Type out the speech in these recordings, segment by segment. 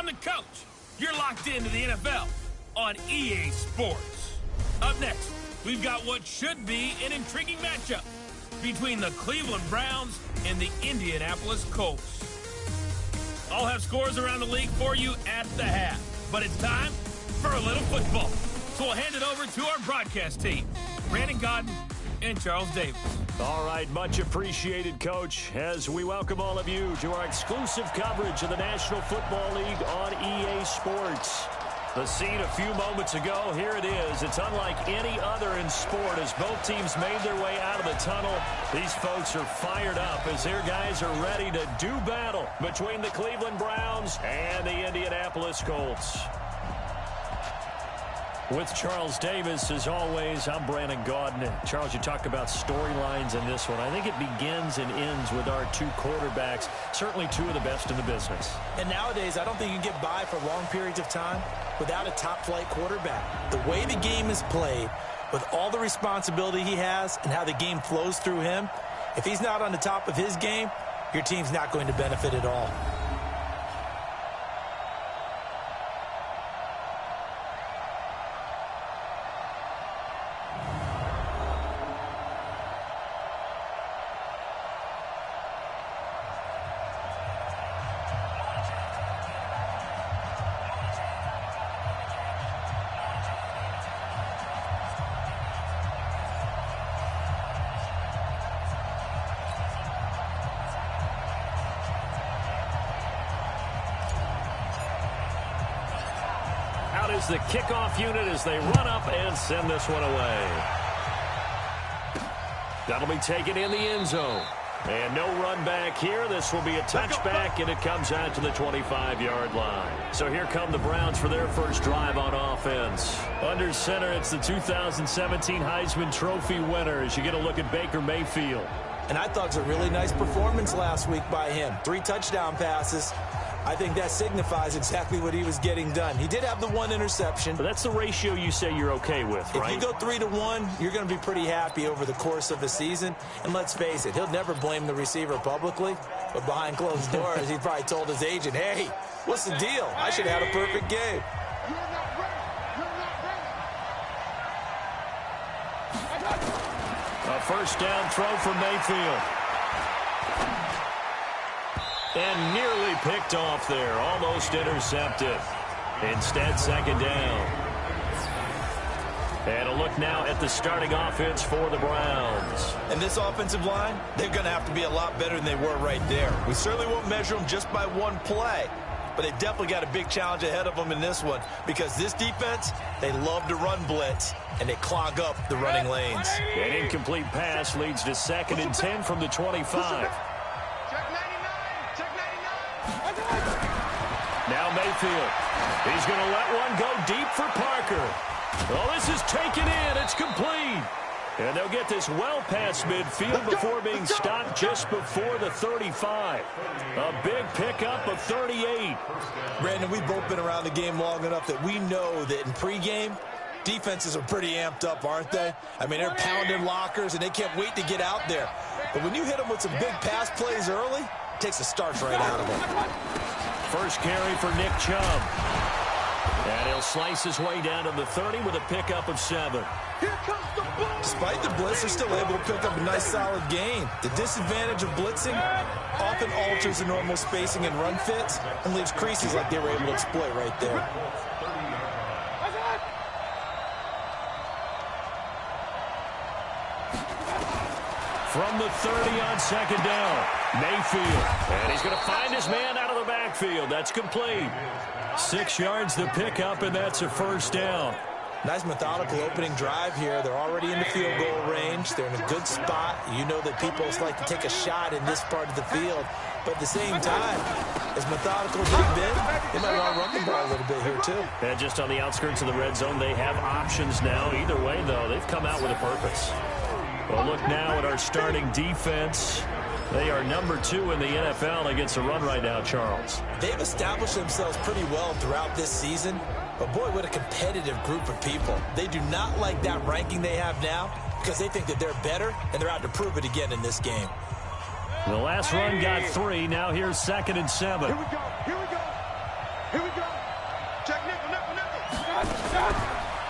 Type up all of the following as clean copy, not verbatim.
I'm the coach. You're locked into the NFL on EA Sports. Up next, we've got what should be an intriguing matchup between the Cleveland Browns and the Indianapolis Colts. I'll have scores around the league for you at the half, but it's time for a little football. So we'll hand it over to our broadcast team, Brandon Godden and Charles Davis. All right, much appreciated, Coach, as we welcome all of you to our exclusive coverage of the National Football League on EA Sports. The scene a few moments ago, here it is. It's unlike any other in sport as both teams made their way out of the tunnel. These folks are fired up as their guys are ready to do battle between the Cleveland Browns and the Indianapolis Colts. With Charles Davis, as always, I'm Brandon Godden. Charles, you talked about storylines in this one. I think it begins and ends with our two quarterbacks, certainly two of the best in the business. And nowadays, I don't think you can get by for long periods of time without a top-flight quarterback. The way the game is played, with all the responsibility he has and how the game flows through him, if he's not on the top of his game, your team's not going to benefit at all. Is the kickoff unit as they run up and send this one away. That'll be taken in the end zone. And no run back here. This will be a touchback, and it comes out to the 25-yard line. So here come the Browns for their first drive on offense. Under center, it's the 2017 Heisman Trophy winner as you get a look at Baker Mayfield. And I thought it was a really nice performance last week by him. 3 touchdown passes. I think that signifies exactly what he was getting done. He did have the 1 interception. But that's the ratio you say you're okay with, right? If you go 3-to-1, you're going to be pretty happy over the course of the season. And let's face it, he'll never blame the receiver publicly. But behind closed doors, he probably told his agent, hey, what's the deal? I should have had a perfect game. A first down throw for Mayfield. And nearly picked off there. Almost intercepted. Instead, second down. And a look now at the starting offense for the Browns. And this offensive line, they're going to have to be a lot better than they were right there. We certainly won't measure them just by one play. But they definitely got a big challenge ahead of them in this one. Because this defense, they love to run blitz. And they clog up the running lanes. An incomplete pass leads to 2nd and 10 from the 25. Now Mayfield. He's going to let one go deep for Parker. Oh, this is taken in. It's complete. And they'll get this well past midfield before being stopped just before the 35. A big pickup of 38. Brandon, we've both been around the game long enough that we know that in pregame, defenses are pretty amped up, aren't they? I mean, they're pounding lockers, and they can't wait to get out there. But when you hit them with some big pass plays early, it takes the starch right out of them. First carry for Nick Chubb. And he'll slice his way down to the 30 with a pickup of 7. Despite the blitz, they're still able to pick up a nice, solid gain. The disadvantage of blitzing often alters the normal spacing and run fits and leaves creases like they were able to exploit right there. From the 30 on second down, Mayfield. And he's going to find his man out of the backfield. That's complete. 6 yards the pickup, and that's a first down. Nice methodical opening drive here. They're already in the field goal range. They're in a good spot. You know that people like to take a shot in this part of the field. But at the same time, as methodical as they've been, they might want to run the ball a little bit here too. And just on the outskirts of the red zone, they have options now. Either way, though, they've come out with a purpose. Well, look now at our starting defense. They are number 2 in the NFL against the run right now, Charles. They've established themselves pretty well throughout this season. But, boy, what a competitive group of people. They do not like that ranking they have now because they think that they're better, and they're out to prove it again in this game. The last run got 3. Now here's 2nd and 7. Here we go. Here we go. Here we go.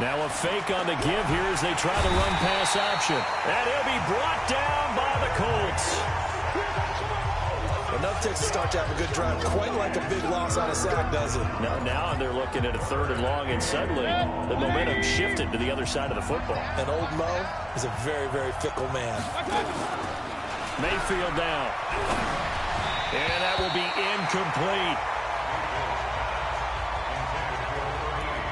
Now a fake on the give here as they try to run pass option. And he'll be brought down by the Colts. Enough takes to start to have a good drive. Quite like a big loss on a sack, does it? Now they're looking at a 3rd and long, and suddenly the momentum shifted to the other side of the football. And old Mo is a very, very fickle man. Mayfield down. And that will be incomplete.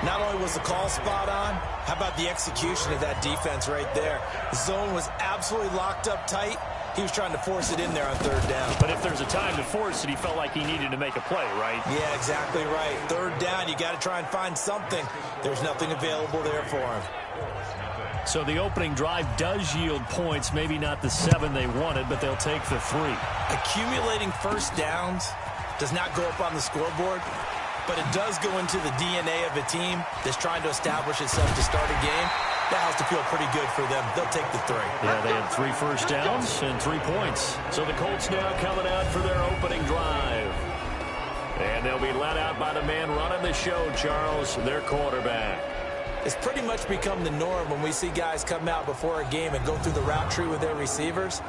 Not only was the call spot on, how about the execution of that defense right there? The zone was absolutely locked up tight. He was trying to force it in there on 3rd down. But if there's a time to force it, he felt like he needed to make a play, right? Yeah, exactly right. 3rd down, you got to try and find something. There's nothing available there for him. So the opening drive does yield points, maybe not the 7 they wanted, but they'll take the 3. Accumulating first downs does not go up on the scoreboard, but it does go into the DNA of a team that's trying to establish itself to start a game. That has to feel pretty good for them. They'll take the 3. Yeah, they had 3 first downs and 3 points. So the Colts now coming out for their opening drive. And they'll be let out by the man running the show, Charles, their quarterback. It's pretty much become the norm when we see guys come out before a game and go through the route tree with their receivers.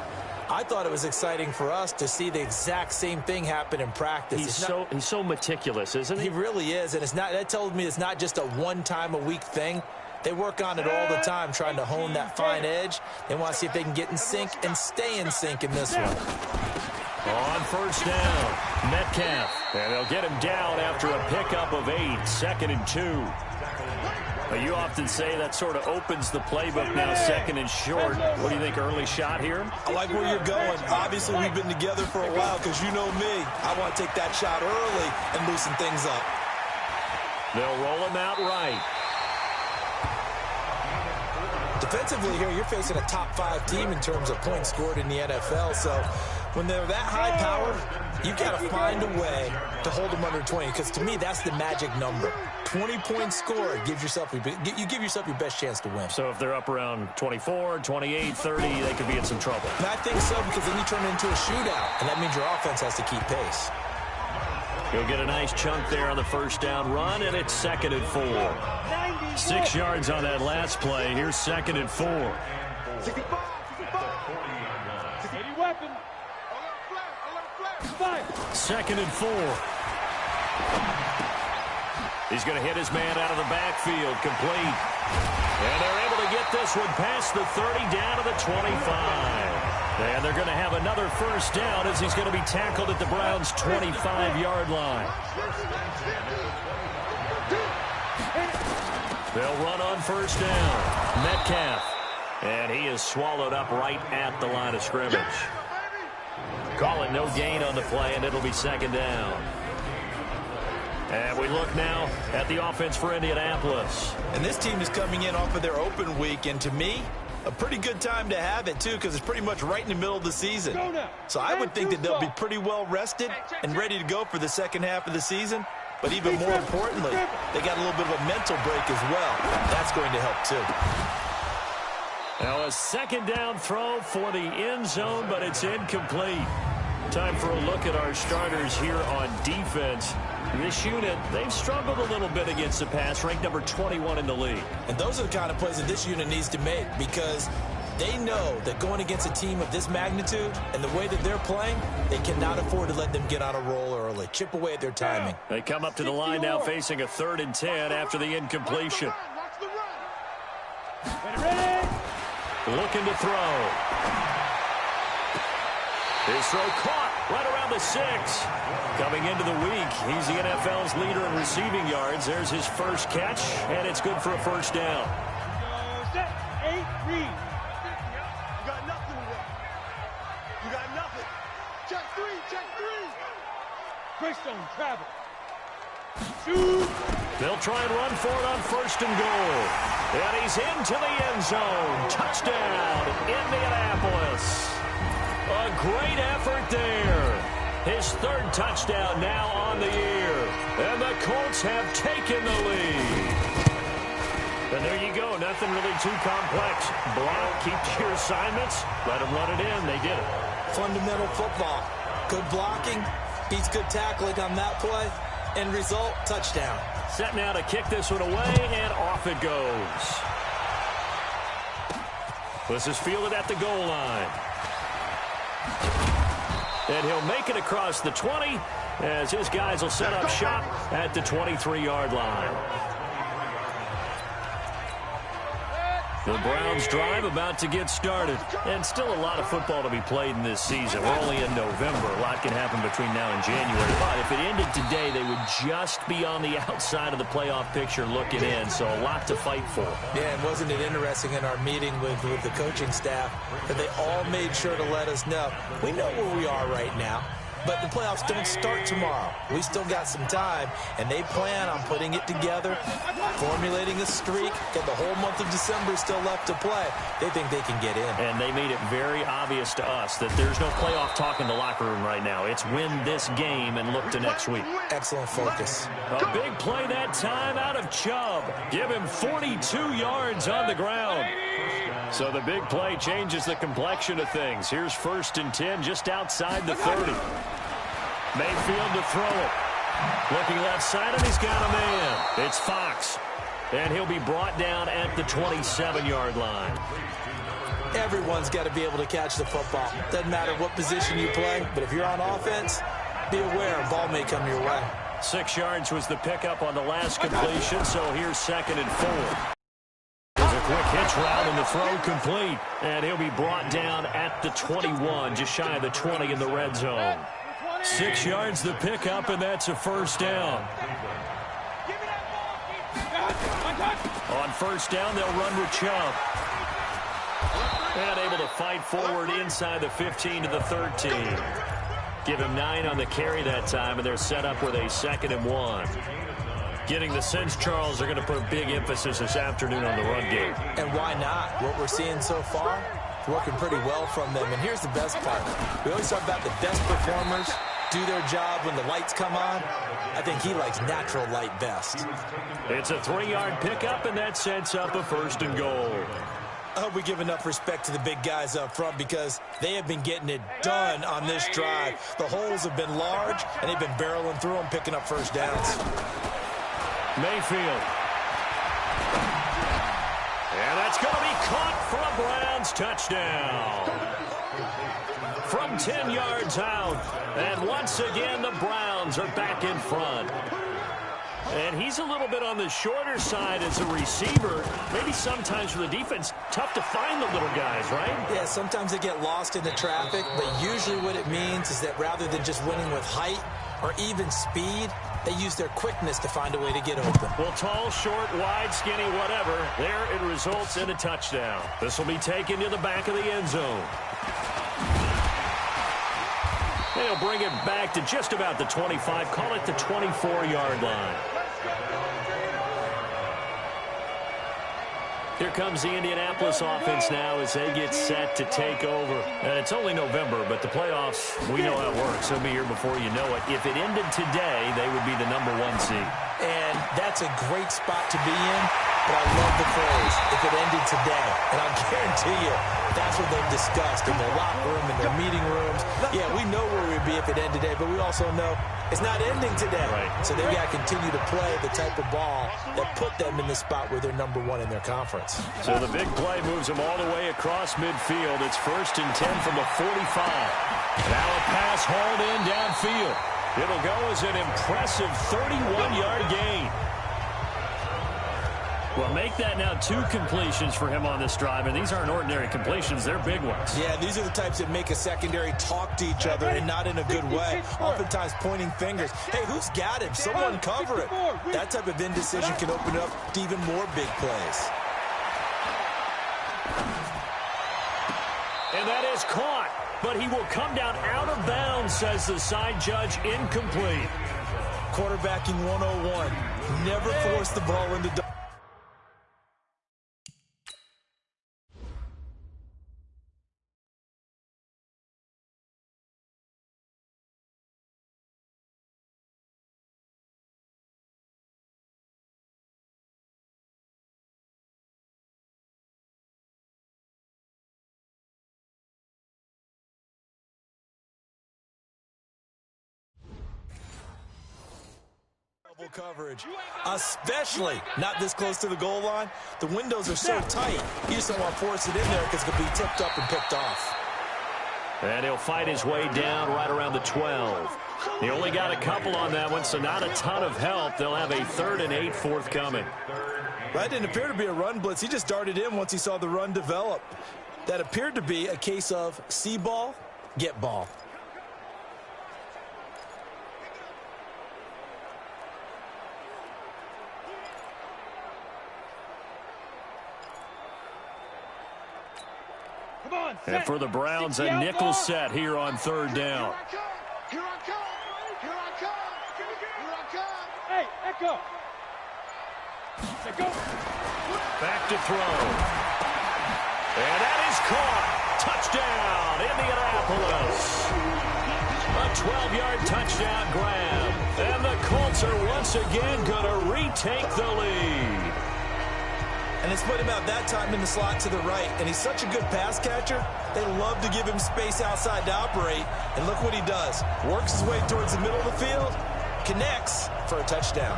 I thought it was exciting for us to see the exact same thing happen in practice. He's so meticulous, isn't he? He really is, and that tells me it's not just a one-time-a-week thing. They work on it all the time, trying to hone that fine edge. They want to see if they can get in sync and stay in sync in this one. On first down, Metcalf. And they'll get him down after a pickup of 8, 2nd and 2. You often say that sort of opens the playbook now, 2nd and short. What do you think, early shot here? I like where you're going. Obviously, we've been together for a while because you know me. I want to take that shot early and loosen things up. They'll roll him out right. Defensively here, you're facing a top 5 team in terms of points scored in the NFL. So when they're that high powered, you got to find a way to hold them under 20. Because to me, that's the magic number. 20 points scored, you give yourself your best chance to win. So if they're up around 24, 28, 30, they could be in some trouble. And I think so, because then you turn it into a shootout, and that means your offense has to keep pace. He'll get a nice chunk there on the first down run, and it's 2nd and 4. 6 yards on that last play. Here's 2nd and 4. 2nd and 4. He's going to hit his man out of the backfield, complete. And they're able to get this one past the 30, down to the 25. And they're going to have another first down as he's going to be tackled at the Browns' 25-yard line. They'll run on first down. Metcalf. And he is swallowed up right at the line of scrimmage. Call it no gain on the play, and it'll be 2nd down. And we look now at the offense for Indianapolis. And this team is coming in off of their open week, and to me, a pretty good time to have it, too, because it's pretty much right in the middle of the season. So I would think that they'll be pretty well rested and ready to go for the second half of the season. But even more importantly, they got a little bit of a mental break as well. That's going to help, too. Now a 2nd down throw for the end zone, but it's incomplete. Time for a look at our starters here on defense. This unit, they've struggled a little bit against the pass, ranked number 21 in the league. And those are the kind of plays that this unit needs to make, because they know that going against a team of this magnitude and the way that they're playing, they cannot afford to let them get on a roll early. Chip away at their timing. They come up to the line now facing a 3rd and 10 after the incompletion. Looking to throw. His throw caught right around the 6. Coming into the week, he's the NFL's leader in receiving yards. There's his first catch, and it's good for a first down. Set, 8, read. You got nothing today. You got nothing. Check 3, check 3. Greystone, travel. Shoot. They'll try and run for it on 1st and goal. And he's into the end zone. Touchdown, Indianapolis. A great effort there. His 3rd touchdown now on the year. And the Colts have taken the lead. And there you go. Nothing really too complex. Block, keep to your assignments. Let them run it in. They did it. Fundamental football. Good blocking. Beats good tackling on that play. End result, touchdown. Set now to kick this one away, and off it goes. This is fielded at the goal line. And he'll make it across the 20 as his guys will set up shop at the 23-yard line. The Browns drive about to get started. And still a lot of football to be played in this season. We're only in November. A lot can happen between now and January. But if it ended today, they would just be on the outside of the playoff picture looking in. So a lot to fight for. Yeah, and wasn't it interesting in our meeting with the coaching staff that they all made sure to let us know, we know where we are right now. But the playoffs don't start tomorrow. We still got some time, and they plan on putting it together, formulating a streak, and the whole month of December is still left to play. They think they can get in. And they made it very obvious to us that there's no playoff talk in the locker room right now. It's win this game and look to next week. Excellent focus. A big play that time out of Chubb. Give him 42 yards on the ground. So the big play changes the complexion of things. Here's 1st and 10 just outside the 30. Mayfield to throw it. Looking left side, and he's got a man. It's Fox. And he'll be brought down at the 27-yard line. Everyone's got to be able to catch the football. Doesn't matter what position you play, but if you're on offense, be aware a ball may come your way. 6 yards was the pickup on the last completion, so here's 2nd and 4. There's a quick hitch route and the throw complete. And he'll be brought down at the 21, just shy of the 20 in the red zone. 6 yards the pickup, and that's a 1st down. On 1st down, they'll run with Chubb. And able to fight forward inside the 15 to the 13. Give him 9 on the carry that time, and they're set up with a 2nd and 1. Getting the sense, Charles, they're going to put a big emphasis this afternoon on the run game. And why not? What we're seeing so far, working pretty well from them. And here's the best part. We always talk about the best performers do their job when the lights come on. I think he likes natural light best. It's a 3-yard pickup, and that sets up a 1st and goal. I hope we give enough respect to the big guys up front because they have been getting it done on this drive. The holes have been large, and they've been barreling through them, picking up 1st downs. Mayfield. And that's going to be caught for a Browns touchdown. From 10 yards out. And once again, the Browns are back in front. And he's a little bit on the shorter side as a receiver. Maybe sometimes for the defense, tough to find the little guys, right? Yeah, sometimes they get lost in the traffic, but usually what it means is that rather than just winning with height or even speed, they use their quickness to find a way to get open. Well, tall, short, wide, skinny, whatever, there it results in a touchdown. This will be taken to the back of the end zone. They'll bring it back to just about the 25, call it the 24-yard line. Here comes the Indianapolis offense now as they get set to take over. And it's only November, but the playoffs, we know how it works. They'll be here before you know it. If it ended today, they would be the #1 seed. And that's a great spot to be in, but I love the phrase, if it ended today. And I'll guarantee you, that's what they've discussed in their locker room, in their meeting rooms. Yeah, we know where we'd be if it ended today, but we also know it's not ending today. Right. So they've got to continue to play the type of ball that put them in the spot where they're #1 in their conference. So the big play moves them all the way across midfield. It's 1st and 10 from the 45. Now a pass hauled in downfield. It'll go as an impressive 31-yard gain. Well, make that now 2 completions for him on this drive, and these aren't ordinary completions. They're big ones. Yeah, these are the types that make a secondary talk to each other and not in a good way. Oftentimes pointing fingers. Hey, who's got him? Someone cover it. That type of indecision can open up to even more big plays. And that is caught, but he will come down out of bounds, says the side judge, incomplete. Quarterbacking 101. Never force the ball into coverage, especially not this close to the goal line. The windows are so tight, you just don't want to force it in there because it could be tipped up and picked off. And he'll fight his way down right around the 12. He only got a couple on that one, so not a ton of help. They'll have a 3rd and 8 forthcoming. That didn't appear to be a run blitz. He just darted in once he saw the run develop. That appeared to be a case of see ball, get ball. And for the Browns, a nickel set here on 3rd down. Here I come! Here I come! Here I come! Hey, Echo! Go! Back to throw. And that is caught. Touchdown, Indianapolis. A 12-yard touchdown grab. And the Colts are once again going to retake the lead. And it's put him out that time in the slot to the right. And he's such a good pass catcher, they love to give him space outside to operate. And look what he does. Works his way towards the middle of the field, connects for a touchdown.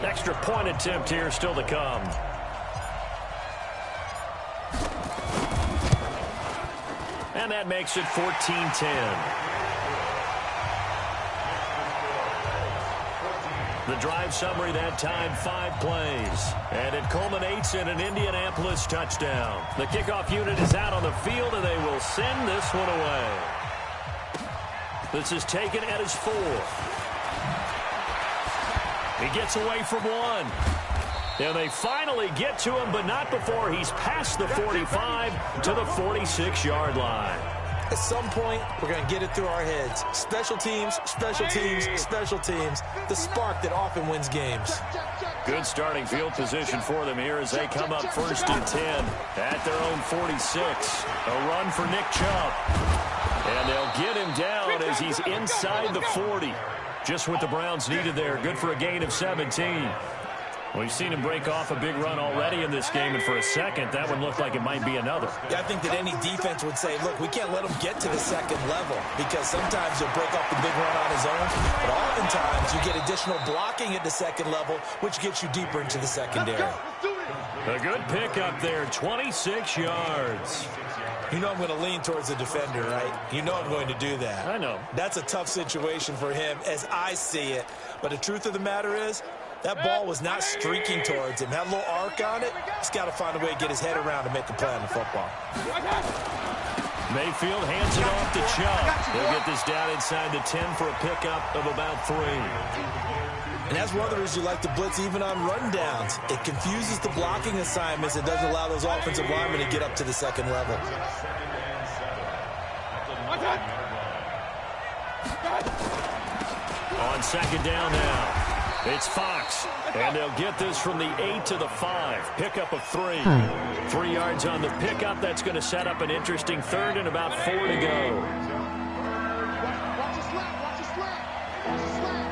Extra point attempt here still to come. And that makes it 14-10. The drive summary that time, 5 plays. And it culminates in an Indianapolis touchdown. The kickoff unit is out on the field, and they will send this one away. This is taken at his 4th. He gets away from 1. And they finally get to him, but not before he's past the 45 to the 46-yard line. At some point, we're going to get it through our heads. Special teams, special teams, special teams. The spark that often wins games. Good starting field position for them here as they come up 1st and 10 at their own 46. A run for Nick Chubb. And they'll get him down as he's inside the 40. Just what the Browns needed there. Good for a gain of 17. We've seen him break off a big run already in this game, and for a second, that one looked like it might be another. Yeah, I think that any defense would say, look, we can't let him get to the 2nd level because sometimes he'll break off the big run on his own, but oftentimes you get additional blocking at the 2nd level, which gets you deeper into the secondary. A good pickup there, 26 yards. You know I'm going to lean towards the defender, right? You know I'm going to do that. I know. That's a tough situation for him as I see it, but the truth of the matter is, that ball was not streaking towards him. Had a little arc on it. He's got to find a way to get his head around and make a play on the football. Mayfield hands it off to Chubb. They'll get this down inside the 10 for a pickup of about 3. And that's one of the reasons you like to blitz even on rundowns. It confuses the blocking assignments. It doesn't allow those offensive linemen to get up to the 2nd level. On 2nd down now. It's Fox, and they'll get this from the 8 to the 5. Pickup of 3. 3 yards on the pickup. That's going to set up an interesting 3rd and about 4 to go. Watch the slap, watch the slap, watch the slap.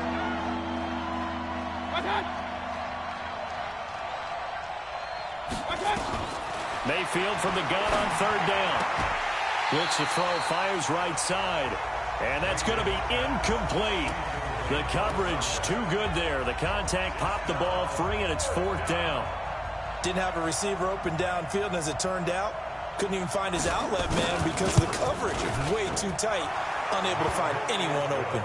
Mayfield from the gun on 3rd down. Looks to throw, fires right side. And that's going to be incomplete. The coverage too good there. The contact popped the ball free, and it's 4th down. Didn't have a receiver open downfield, and as it turned out, couldn't even find his outlet man because of the coverage. It was way too tight, unable to find anyone open.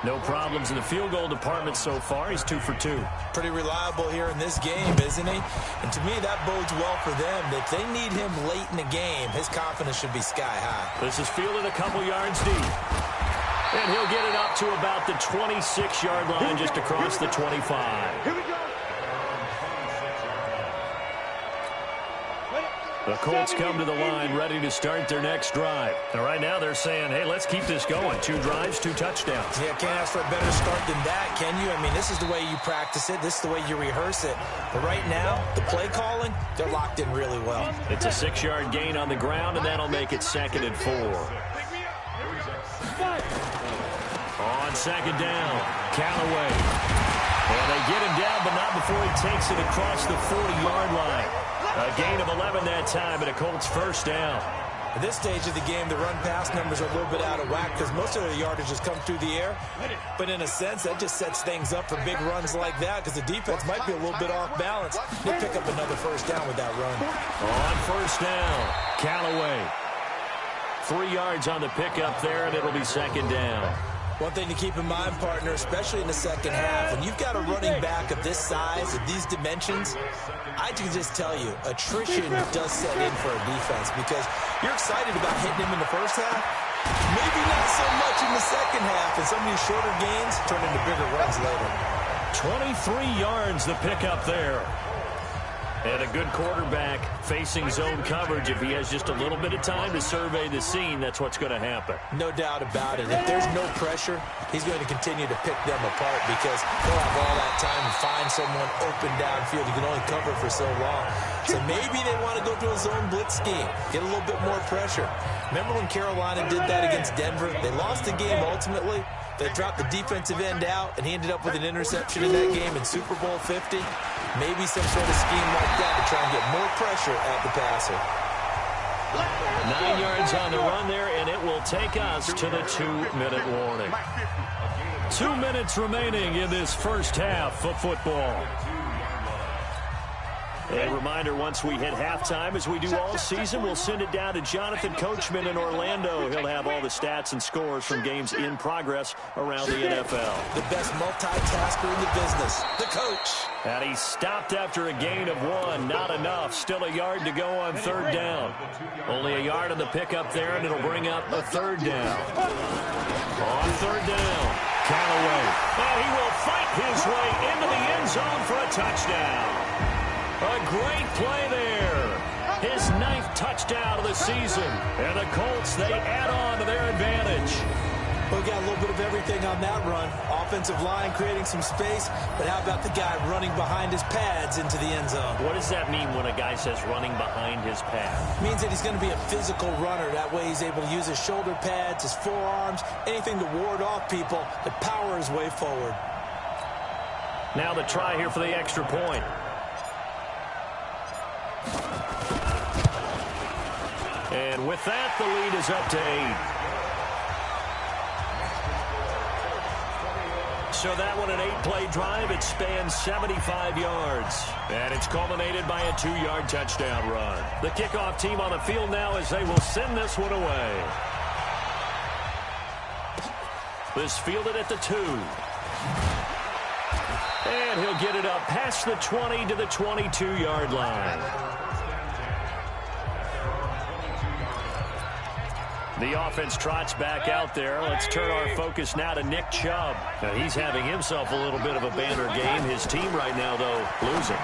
No problems in the field goal department so far. He's 2 for 2. Pretty reliable here in this game, isn't he? And to me, that bodes well for them. If they need him late in the game, his confidence should be sky high. This is fielded a couple yards deep. And he'll get it up to about the 26-yard line just across the 25. Here we go. The Colts come to the line ready to start their next drive. And right now they're saying, hey, let's keep this going. 2 drives, 2 touchdowns. Yeah, can't ask for a better start than that, can you? I mean, this is the way you practice it. This is the way you rehearse it. But right now, the play calling, they're locked in really well. It's a 6-yard gain on the ground, and that'll make it 2nd and 4. On 2nd down, Callaway. And they get him down, but not before he takes it across the 40-yard line. A gain of 11 that time, and a Colts first down. At this stage of the game, the run-pass numbers are a little bit out of whack because most of the yardage has come through the air. But in a sense, that just sets things up for big runs like that because the defense might be a little bit off balance. They pick up another first down with that run. On first down, Callaway. 3 yards on the pickup there, and it'll be second down. One thing to keep in mind, partner, especially in the second half, when you've got a running back of this size, of these dimensions, I can just tell you, attrition does set in for a defense because you're excited about hitting him in the first half. Maybe not so much in the second half, and some of these shorter gains turn into bigger runs later. 23 yards the pickup there. And a good quarterback facing zone coverage. If he has just a little bit of time to survey the scene, that's what's going to happen. No doubt about it. If there's no pressure, he's going to continue to pick them apart because he'll have all that time to find someone open downfield. He can only cover for so long. So maybe they want to go to a zone blitz scheme, get a little bit more pressure. Remember when Carolina did that against Denver? They lost the game ultimately. They dropped the defensive end out, and he ended up with an interception in that game in Super Bowl 50. Maybe some sort of scheme like that to try and get more pressure at the passer. 9 yards on the run there, and it will take us to the 2-minute warning. 2 minutes remaining in this first half of football. A reminder, once we hit halftime, as we do all season, we'll send it down to Jonathan Coachman in Orlando. He'll have all the stats and scores from games in progress around the NFL. The best multitasker in the business, the coach. And he stopped after a gain of 1. Not enough. Still a yard to go on third down. Only a yard on the pickup there, and it'll bring up a third down. On third down, Callaway. And he will fight his way into the end zone for a touchdown. A great play there. His 9th touchdown of the season. And the Colts, they add on to their advantage. We got a little bit of everything on that run. Offensive line creating some space, but how about the guy running behind his pads into the end zone? What does that mean when a guy says running behind his pad? It means that he's going to be a physical runner. That way he's able to use his shoulder pads, his forearms, anything to ward off people to power his way forward. Now the try here for the extra point. And with that, the lead is up to 8. So that one, an 8-play drive. It spans 75 yards. And it's culminated by a 2-yard touchdown run. The kickoff team on the field now as they will send this one away. This fielded at the 2. And he'll get it up past the 20 to the 22-yard line. The offense trots back out there. Let's turn our focus now to Nick Chubb. Now, he's having himself a little bit of a banner game. His team right now, though, losing.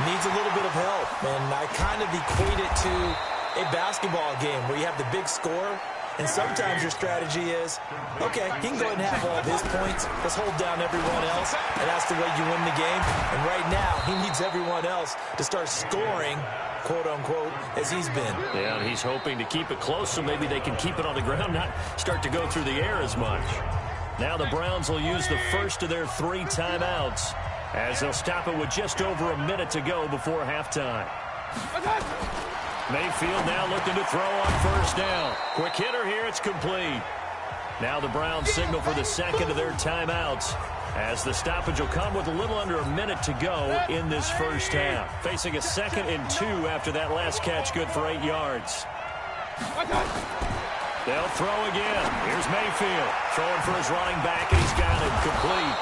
Needs a little bit of help, and I kind of equate it to a basketball game where you have the big score, and sometimes your strategy is, okay, he can go ahead and have all of his points. Let's hold down everyone else, and that's the way you win the game. And right now, he needs everyone else to start scoring, quote-unquote, as he's been. Yeah, and he's hoping to keep it close so maybe they can keep it on the ground, not start to go through the air as much. Now the Browns will use the first of their 3 timeouts as they'll stop it with just over a minute to go before halftime. Mayfield now looking to throw on first down. Quick hitter here, it's complete. Now the Browns signal for the second of their timeouts as the stoppage will come with a little under a minute to go in this first half. Facing a 2nd and 2 after that last catch, good for 8 yards. They'll throw again. Here's Mayfield throwing for his running back, and he's got it complete.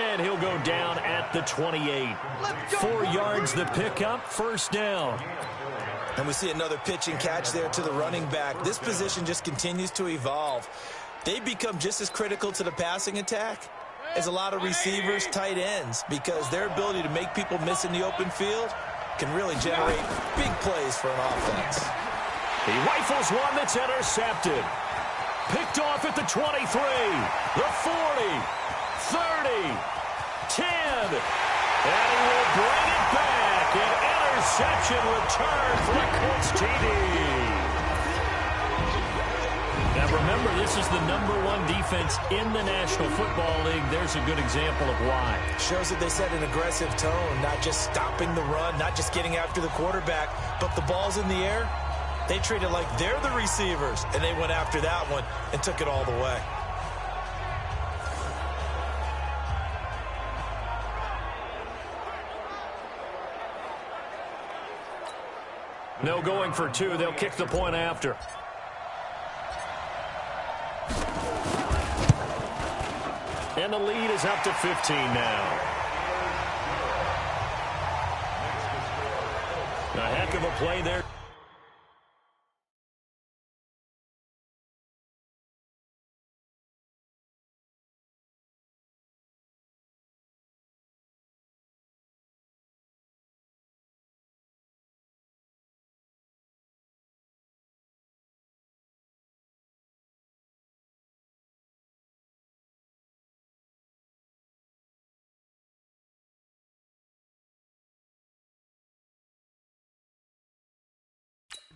And he'll go down at the 28. 4 yards the pickup, first down. And we see another pitch and catch there to the running back. This position just continues to evolve. They become just as critical to the passing attack as a lot of receivers, tight ends, because their ability to make people miss in the open field can really generate big plays for an offense. He rifles one that's intercepted. Picked off at the 23, the 40, 30, 10. And he will bring it back. An interception return for the Colts TD. Now remember, this this is the #1 defense in the National Football League. There's a good example of why. Shows that they set an aggressive tone, not just stopping the run, not just getting after the quarterback, but the ball's in the air. They treat it like they're the receivers, and they went after that one and took it all the way. No going for two. They'll kick the point after. And the lead is up to 15 now. A heck of a play there.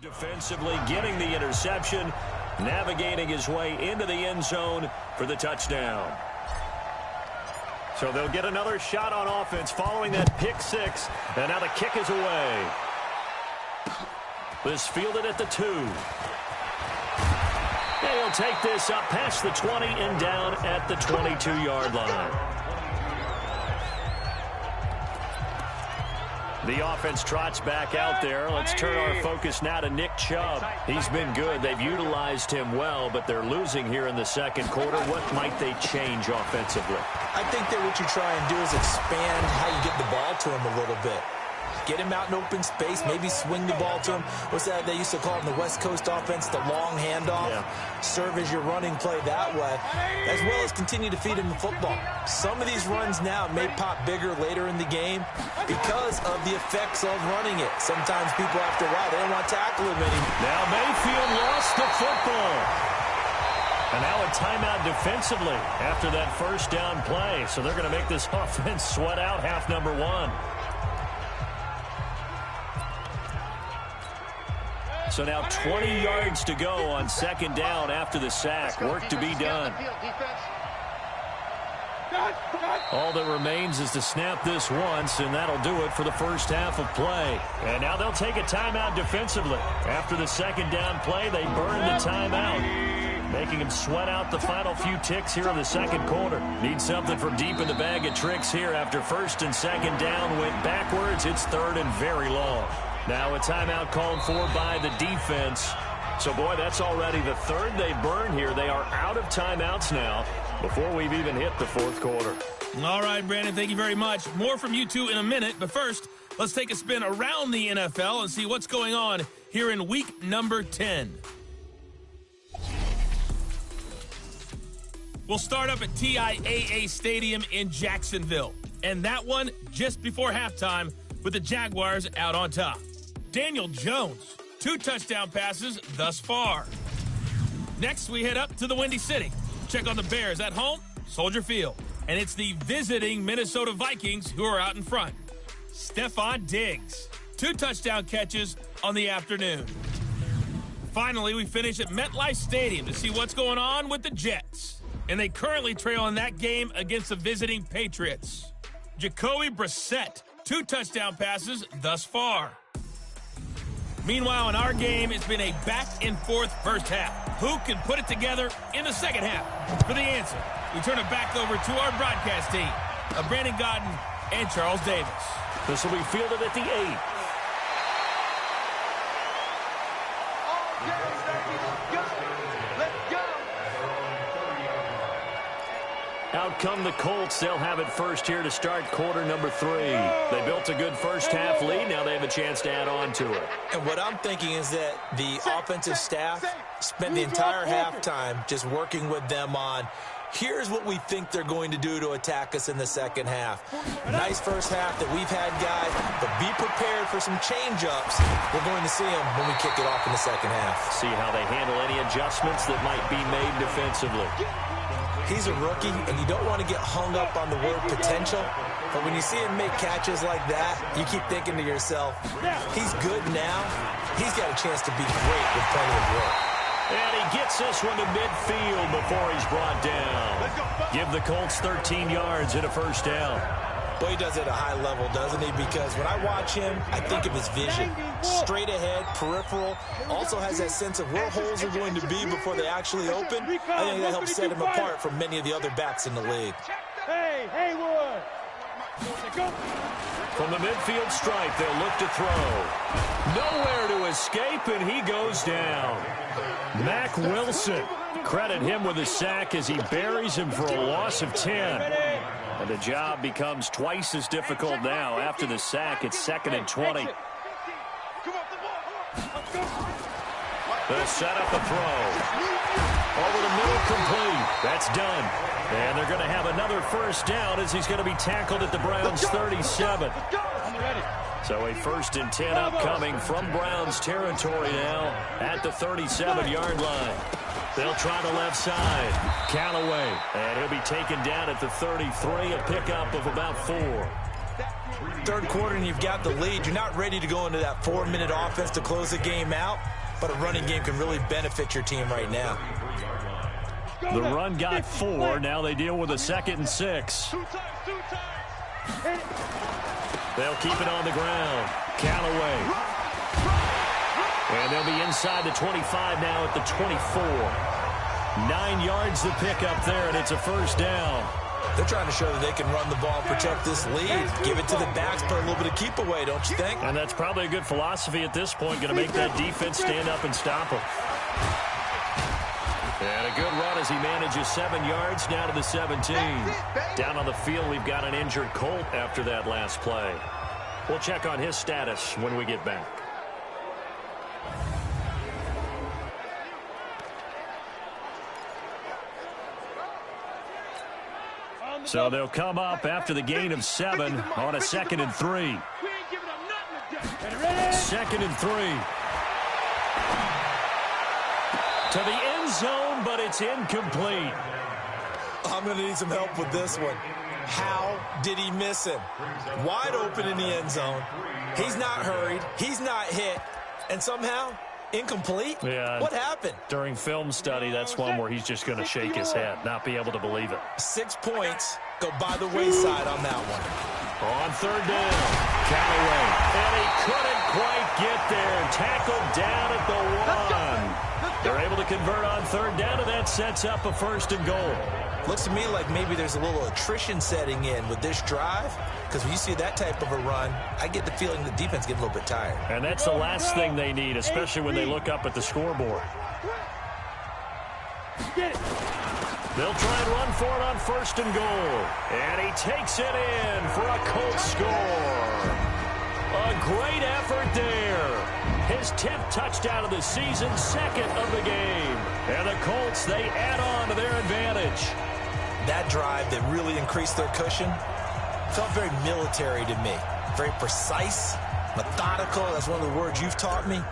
Defensively getting the interception, navigating his way into the end zone for the touchdown. So they'll get another shot on offense following that pick six, and now the kick is away. This fielded at the 2. They'll take this up past the 20 and down at the 22-yard line. The offense trots back out there. Let's turn our focus now to Nick Chubb. He's been good. They've utilized him well, but they're losing here in the second quarter. What might they change offensively? I think that what you try and do is expand how you get the ball to him a little bit. Get him out in open space, maybe swing the ball to him. What's that they used to call it in the West Coast offense, the long handoff? Yeah. Serve as your running play that way, as well as continue to feed him the football. Some of these runs now may pop bigger later in the game because of the effects of running it. Sometimes people, after a while, they don't want to tackle him anymore. Now Mayfield lost the football. And now a timeout defensively after that first down play. So they're going to make this offense sweat out half number 1. So now 20 yards to go on second down after the sack. Work to be done. All that remains is to snap this once, and that'll do it for the first half of play. And now they'll take a timeout defensively. After the second down play, they burn the timeout, making them sweat out the final few ticks here in the second quarter. Need something from deep in the bag of tricks here. After first and second down went backwards, it's third and very long. Now a timeout called for by the defense. So, boy, that's already the third they burn here. They are out of timeouts now before we've even hit the fourth quarter. All right, Brandon, thank you very much. More from you two in a minute. But first, let's take a spin around the NFL and see what's going on here in week number 10. We'll start up at TIAA Stadium in Jacksonville. And that one just before halftime with the Jaguars out on top. Daniel Jones, 2 touchdown passes thus far. Next, we head up to the Windy City. Check on the Bears at home, Soldier Field. And it's the visiting Minnesota Vikings who are out in front. Stephon Diggs, 2 touchdown catches on the afternoon. Finally, we finish at MetLife Stadium to see what's going on with the Jets. And they currently trail in that game against the visiting Patriots. Jacoby Brissett, 2 touchdown passes thus far. Meanwhile, in our game, it's been a back-and-forth first half. Who can put it together in the second half? For the answer, we turn it back over to our broadcast team of Brandon Godden and Charles Davis. This will be fielded at the 8. Out come the Colts. They'll have it first here to start quarter number 3. They built a good first half lead. Now they have a chance to add on to it. And what I'm thinking is that the offensive staff spent the entire halftime just working with them on, here's what we think they're going to do to attack us in the second half. Nice first half that we've had, guys, but be prepared for some change-ups. We're going to see them when we kick it off in the second half. See how they handle any adjustments that might be made defensively. He's a rookie, and you don't want to get hung up on the word potential. But when you see him make catches like that, you keep thinking to yourself, he's good now. He's got a chance to be great with plenty of work. And he gets this one to midfield before he's brought down. Give the Colts 13 yards and a first down. Well, he does it at a high level, doesn't he? Because when I watch him, I think of his vision. Straight ahead, peripheral. Also has that sense of where holes are going to be before they actually open. I think that helps set him apart from many of the other backs in the league. Hey, Haywood. From the midfield stripe, they'll look to throw. Nowhere to escape, and he goes down. Mack Wilson. Credit him with a sack as he buries him for a loss of 10. And the job becomes twice as difficult now. After the sack, it's 2nd and 20. They'll set up a throw. Over the middle, complete. That's done. And they're going to have another first down as he's going to be tackled at the Browns' 37. So a 1st and 10 upcoming from Browns territory now at the 37-yard line. They'll try the left side. Callaway. And he'll be taken down at the 33, a pickup of about 4. Third quarter and you've got the lead. You're not ready to go into that 4-minute offense to close the game out, but a running game can really benefit your team right now. The run got 4. Now they deal with a 2nd and 6. They'll keep it on the ground. Callaway. And they'll be inside the 25 now at the 24. 9 yards to pick up there, and it's a first down. They're trying to show that they can run the ball, protect this lead, give it to the backs, put a little bit of keep away, don't you think? And that's probably a good philosophy at this point, going to make that defense stand up and stop them. And a good run as he manages 7 yards now to the 17. Down on the field, we've got an injured Colt after that last play. We'll check on his status when we get back. So they'll come up after the gain of 7 on a 2nd and 3. 2nd and 3. To the end zone, but it's incomplete. I'm going to need some help with this one. How did he miss him? Wide open in the end zone. He's not hurried. He's not hit. And somehow, incomplete? Yeah. What happened? During film study, that's one where he's just going to shake his head, not be able to believe it. 6 points go by the wayside on that one. On 3rd down, Callaway. And he couldn't quite get there. Tackled down at the 1. They're able to convert on 3rd down, and that sets up a 1st and goal. Looks to me like maybe there's a little attrition setting in with this drive, because when you see that type of a run, I get the feeling the defense gets a little bit tired. And that's the last thing they need, especially when they look up at the scoreboard. They'll try and run for it on 1st and goal. And he takes it in for a Colts score. A great effort there. His 10th touchdown of the season, 2nd of the game. And the Colts, they add on to their advantage. That drive that really increased their cushion felt very military to me. Very precise, methodical. That's one of the words you've taught me.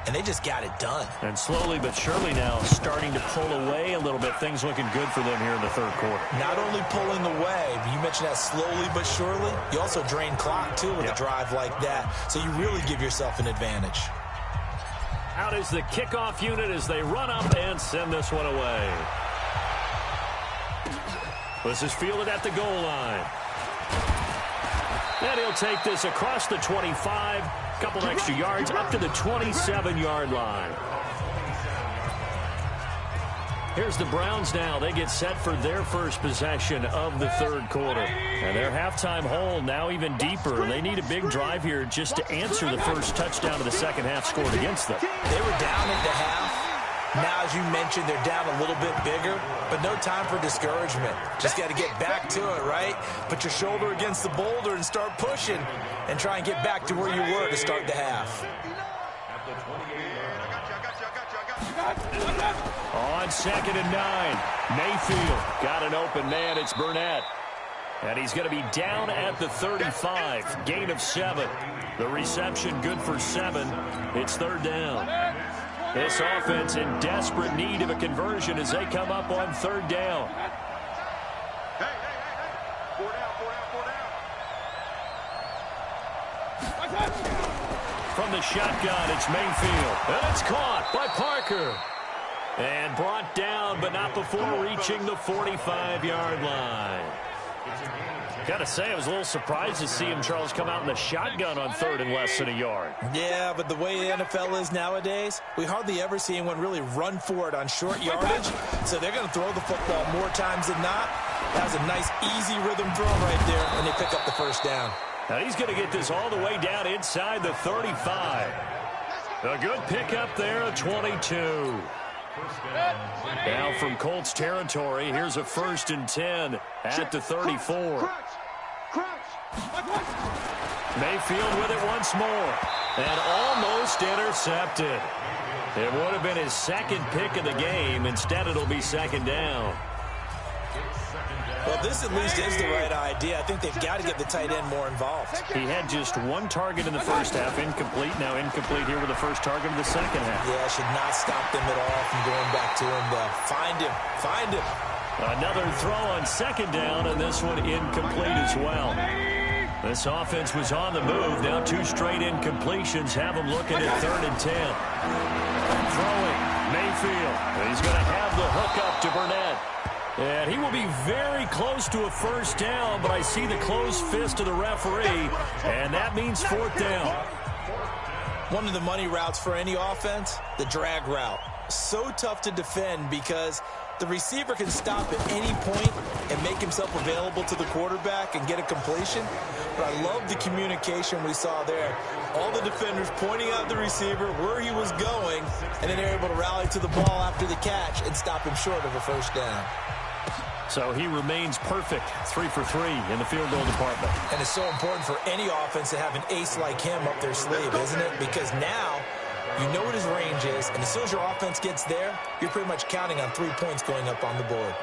And they just got it done. And slowly but surely now starting to pull away a little bit. Things looking good for them here in the 3rd quarter. Not only pulling away, but you mentioned that slowly but surely. You also drain clock, too, with a drive like that. So you really give yourself an advantage. Out is the kickoff unit as they run up and send this one away. This is fielded at the goal line. And he'll take this across the 25. Couple extra yards up to the 27-yard line. Here's the Browns now. They get set for their first possession of the 3rd quarter. And their halftime hole now even deeper. They need a big drive here just to answer the first touchdown of the 2nd half scored against them. They were down at the half. Now, as you mentioned, they're down a little bit bigger, but no time for discouragement. Just got to get back to it, right? Put your shoulder against the boulder and start pushing and try and get back to where you were to start the half. On 2nd and 9, Mayfield got an open man. It's Burnett. And he's going to be down at the 35. Gain of 7. The reception good for 7. It's 3rd down. This offense in desperate need of a conversion as they come up on 3rd down. From the shotgun, it's Mayfield. And it's caught by Parker. And brought down, but not before reaching the 45-yard line. Got to say, I was a little surprised to see him, Charles, come out in the shotgun on third and less than a yard. Yeah, but the way the NFL is nowadays, we hardly ever see anyone really run for it on short yardage. So they're going to throw the football more times than not. That was a nice, easy rhythm throw right there, and they pick up the first down. Now he's going to get this all the way down inside the 35. A good pickup there at 22. Now from Colts territory, here's a 1st and 10 at the 34. Mayfield with it once more. And almost intercepted. It would have been his second pick of the game. Instead, it'll be 2nd down. Well, this at least is the right idea. I think they've got to get the tight end more involved. He had just one target in the first half, incomplete. Now incomplete here with the first target of the second half. Yeah, should not stop them at all from going back to him, though. Find him. Find him. Another throw on 2nd down, and this one incomplete as well. This offense was on the move. Now 2 straight incompletions have them looking at 3rd and 10. Throwing, Mayfield. He's going to have the hook up to Burnett. And he will be very close to a first down, but I see the closed fist of the referee, and that means 4th down. One of the money routes for any offense, the drag route. So tough to defend because the receiver can stop at any point and make himself available to the quarterback and get a completion. But I love the communication we saw there. All the defenders pointing out the receiver where he was going, and then they're able to rally to the ball after the catch and stop him short of a first down. So he remains perfect, 3 for 3 in the field goal department. And it's so important for any offense to have an ace like him up their sleeve, isn't it? Because now you know what his range is, and as soon as your offense gets there, you're pretty much counting on 3 points going up on the board.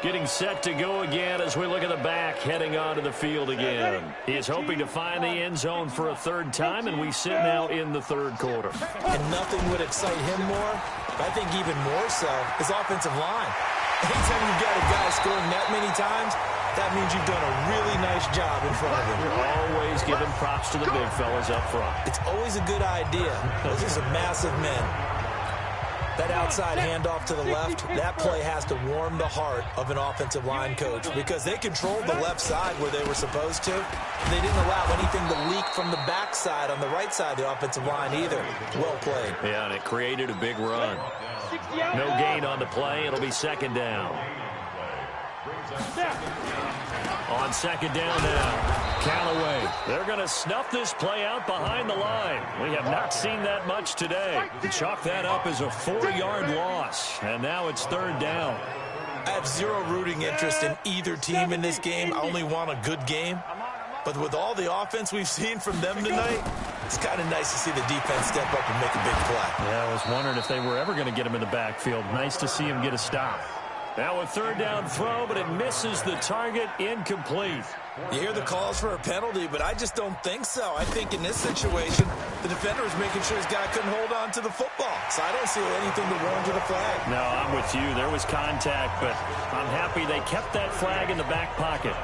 Getting set to go again as we look at the back, heading onto the field again. He is hoping to find the end zone for a 3rd time, and we sit now in the 3rd quarter. And nothing would excite him more, but I think even more so, his offensive line. Anytime you've got a guy scoring that many times, that means you've done a really nice job in front of him. You're always giving props to the big fellas up front. It's always a good idea. Those are some massive men. That outside handoff to the left, that play has to warm the heart of an offensive line coach because they controlled the left side where they were supposed to. They didn't allow anything to leak from the backside on the right side of the offensive line either. Well played. Yeah, and it created a big run. No gain on the play. It'll be 2nd down. On 2nd down now, Callaway. They're going to snuff this play out behind the line. We have not seen that much today. Chalk that up as a 4-yard loss, and now it's 3rd down. I have zero rooting interest in either team in this game. I only want a good game. But with all the offense we've seen from them tonight, it's kind of nice to see the defense step up and make a big play. Yeah, I was wondering if they were ever going to get him in the backfield. Nice to see him get a stop. Now a 3rd down throw, but it misses the target, incomplete. You hear the calls for a penalty, but I just don't think so. I think in this situation, the defender was making sure his guy couldn't hold on to the football. So I don't see anything to warrant a flag. No, I'm with you. There was contact, but I'm happy they kept that flag in the back pocket.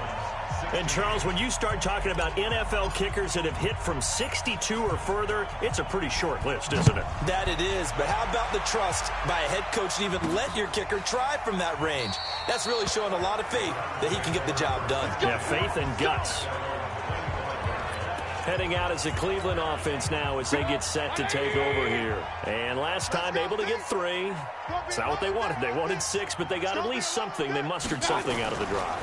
And, Charles, when you start talking about NFL kickers that have hit from 62 or further, it's a pretty short list, isn't it? That it is, but how about the trust by a head coach to even let your kicker try from that range? That's really showing a lot of faith that he can get the job done. Yeah, faith and guts. Heading out as the Cleveland offense now as they get set to take over here. And last time able to get 3. It's not what they wanted. They wanted 6, but they got at least something. They mustered something out of the drive.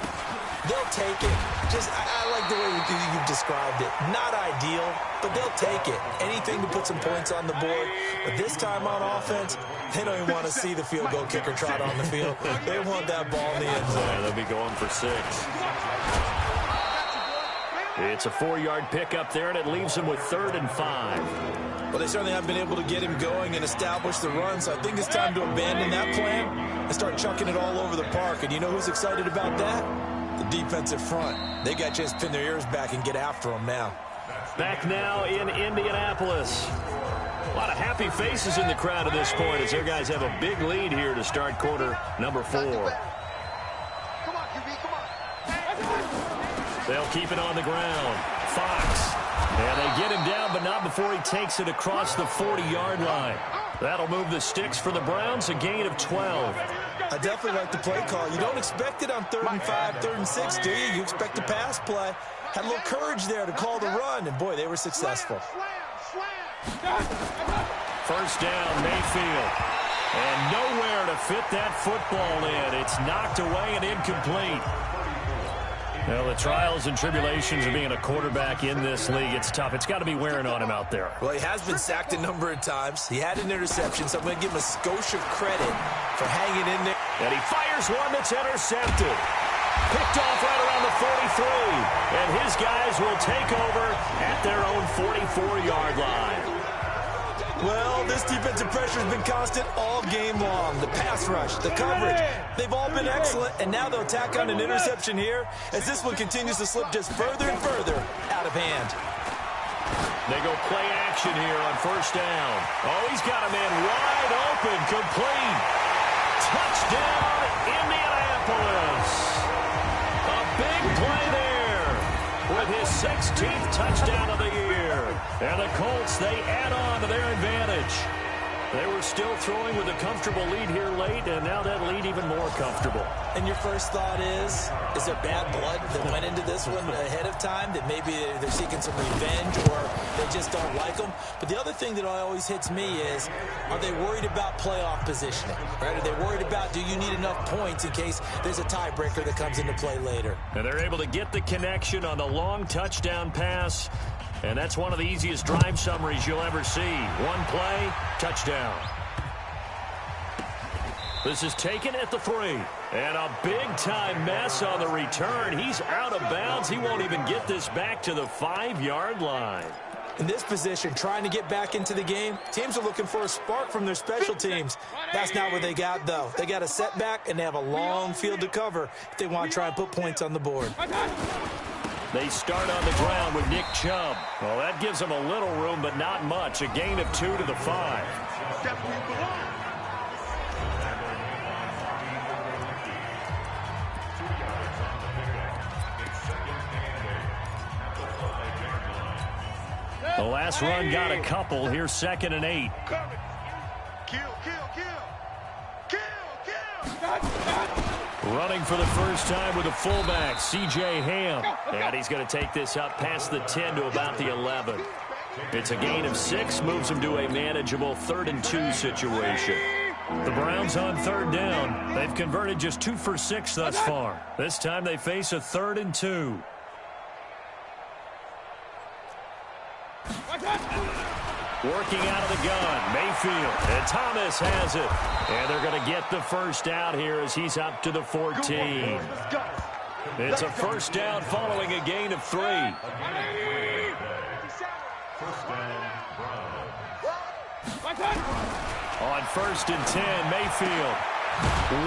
They'll take it. I like the way you've described it. Not ideal, but they'll take it. Anything to put some points on the board. But this time on offense, they don't even want to see the field goal kicker trot on the field. They want that ball in the end zone. Yeah, they'll be going for 6. It's a 4-yard pickup there, and it leaves them with 3rd and 5. Well, they certainly haven't been able to get him going and establish the run, so I think it's time to abandon that plan and start chucking it all over the park. And you know who's excited about that? The defensive front. They got a chance to pin their ears back and get after them now. Back now in Indianapolis. A lot of happy faces in the crowd at this point as their guys have a big lead here to start quarter number 4. Come on, QB, come on. They'll keep it on the ground. Fox. And they get him down, but not before he takes it across the 40-yard line. That'll move the sticks for the Browns, a gain of 12. I definitely like the play call. You don't expect it on 3rd and 5, 3rd and 6, do you? You expect a pass play. Had a little courage there to call the run, and boy, they were successful. First down, Mayfield. And nowhere to fit that football in. It's knocked away and incomplete. Well, the trials and tribulations of being a quarterback in this league, it's tough. It's got to be wearing on him out there. Well, he has been sacked a number of times. He had an interception, so I'm going to give him a skosh of credit for hanging in there. And he fires one that's intercepted. Picked off right around the 43. And his guys will take over at their own 44-yard line. Well, this defensive pressure has been constant all game long. The pass rush, the coverage, they've all been excellent, and now they'll tack on an interception here as this one continues to slip just further and further out of hand. They go play action here on first down. Oh, he's got a man wide open, complete. Touchdown, Indianapolis. A big play there with his 16th touchdown of the year. And the Colts, they add on to their advantage. They were still throwing with a comfortable lead here late, and now that lead even more comfortable. And your first thought is there bad blood that went into this one ahead of time, that maybe they're seeking some revenge or they just don't like them? But the other thing that always hits me is, are they worried about playoff positioning? Right? Are they worried about, do you need enough points in case there's a tiebreaker that comes into play later? And they're able to get the connection on the long touchdown pass. And that's one of the easiest drive summaries you'll ever see. One play, touchdown. This is taken at the 3. And a big-time mess on the return. He's out of bounds. He won't even get this back to the 5-yard line. In this position, trying to get back into the game, teams are looking for a spark from their special teams. That's not what they got, though. They got a setback, and they have a long field to cover if they want to try and put points on the board. They start on the ground with Nick Chubb. Well, that gives them a little room, but not much. A gain of 2 to the 5. The last run got a couple. Here's 2nd and 8. Running for the first time with a fullback, C.J. Ham. And he's going to take this up past the 10 to about the 11. It's a gain of 6, moves him to a manageable 3rd and 2 situation. The Browns on 3rd down. They've converted just 2 for 6 thus far. This time they face a 3rd and 2. Working out of the gun, Mayfield, and Thomas has it. And they're going to get the first down here as he's up to the 14. It's a first down following a gain of 3. On 1st and 10, Mayfield.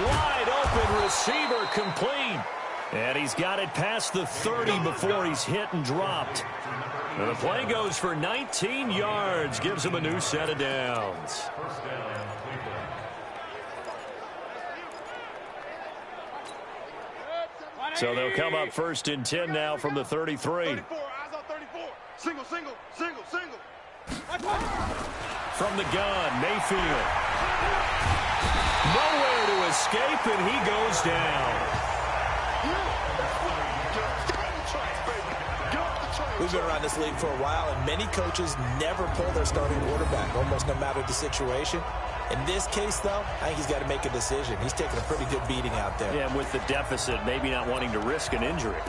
Wide open receiver complete. And he's got it past the 30 before he's hit and dropped. And the play goes for 19 yards, gives him a new set of downs. So they'll come up 1st and 10 now from the 33. 34, eyes on 34. Single, single, single, single. From the gun, Mayfield. Nowhere to escape, and he goes down. We've been around this league for a while, and many coaches never pull their starting quarterback, almost no matter the situation. In this case, though, I think he's got to make a decision. He's taking a pretty good beating out there. Yeah, and with the deficit, maybe not wanting to risk an injury.